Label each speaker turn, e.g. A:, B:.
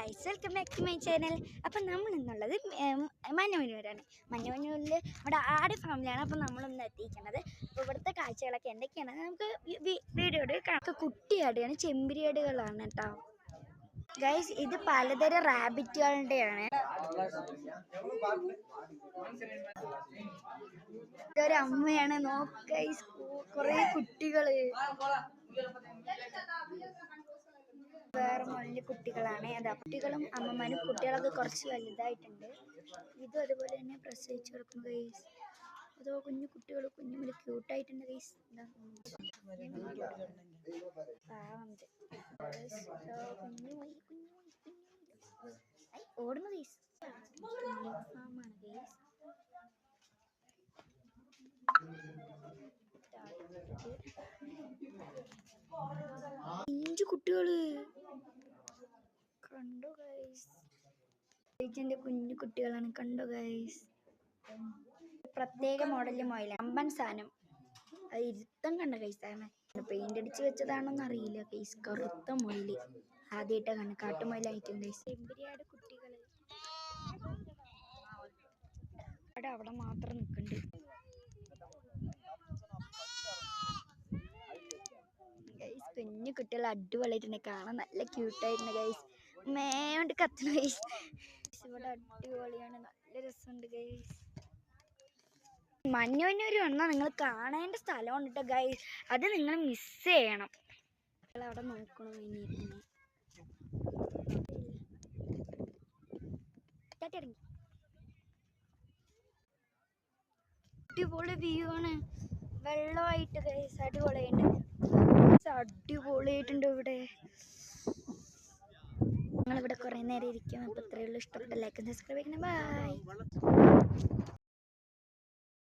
A: Guys, welcome back to my channel. അപ്പം നമ്മൾ ഇന്നുള്ളത് മഞ്ഞമഞ്ഞൂരാണ്. മഞ്ഞമഞ്ഞൂരിൽ ഇവിടെ ആട് ഫാമിലിയാണ്. അപ്പം നമ്മളിന്ന് എത്തിയിരിക്കുന്നത്. അപ്പോൾ ഇവിടുത്തെ കാഴ്ചകളൊക്കെ എന്തൊക്കെയാണ് നമുക്ക് വീഡിയോയിൽ കാണാം. കുട്ടിയാടുകയാണ്, ചെമ്പരിയാടുകളാണ് കേട്ടോ ഗൈസ്. ഇത് പലതരം റാബിറ്റുകളുടെയാണ്. ഇതൊരു അമ്മയാണ്, നോക്ക് ഗൈസ്, കുറേ കുട്ടികള്, വേറെ മുന്നിൽ കുട്ടികളാണ്. അത് കുട്ടികളും അമ്മമാരും കുട്ടികളൊക്കെ കുറച്ച് വലുതായിട്ടുണ്ട്. ഇതും അതുപോലെ തന്നെ പ്രസവിച്ച് കിടക്കുന്നു ഗൈസ്. അതോ കുഞ്ഞു കുട്ടികൾ കുഞ്ഞുമണി ക്യൂട്ടായിട്ടുണ്ട് ഗൈസ്. ഓടുന്നു ഗൈസ്. ഫാമാണ് ഗൈസ്. 5 കുട്ടികള് കണ്ടോ ഗൈസ്. ഇതിന്റെ കുഞ്ഞു കുട്ടികളാണ്, കണ്ടോ ഗൈസ്. പ്രത്യേക മോഡലിൽ മൊയിലാണ്, അമ്പൻ സാധനം. അത് ഇരുത്തം കണ്ട ഗൈസ്. പെയിന്റ് അടിച്ച് വെച്ചതാണോന്ന് അറിയില്ല ഗൈസ്. കറുത്ത മൊയില് ആദ്യമായിട്ടാ കണ്ട, കാട്ടുമൊയിലായിട്ടും ഗൈസ്. ചെമ്പരിയാട് കുട്ടികള് അവിടെ മാത്രം നിൽക്കുന്നുണ്ട് ഗൈസ്. കുഞ്ഞു കുട്ടികൾ അടിപൊളിയായിട്ടുണ്ട്, കാണാൻ നല്ല ക്യൂട്ടായിട്ടുണ്ട് ഗൈസ്. മേണ്ട് കത്തുന്നു ഗൈസ്. ഇവിടെ അടിപൊളിയാണ്, നല്ല രസമുണ്ട് ഗൈസ്. മഞ്ഞമഞ്ഞൂര് വന്നാൽ നിങ്ങൾ കാണേണ്ട സ്ഥലമാണ് കേട്ടോ ഗൈസ്. അത് നിങ്ങൾ മിസ് ചെയ്യണം. അവിടെ നോക്കണം. ഇനി അടിപൊളി വ്യൂ ആണ്, വെള്ളമായിട്ട് ഗൈസ്. അടിപൊളിയായിട്ടുണ്ട് ഇവിടെ. ഞങ്ങളിവിടെ കുറേ നേരം ഇരിക്കും. അപ്പോൾ ഇത്രയേ ഉള്ളൂ. ഇഷ്ടപ്പെട്ട ലൈക്ക് സബ്സ്ക്രൈബ് ചെയ്യണം. ബൈ.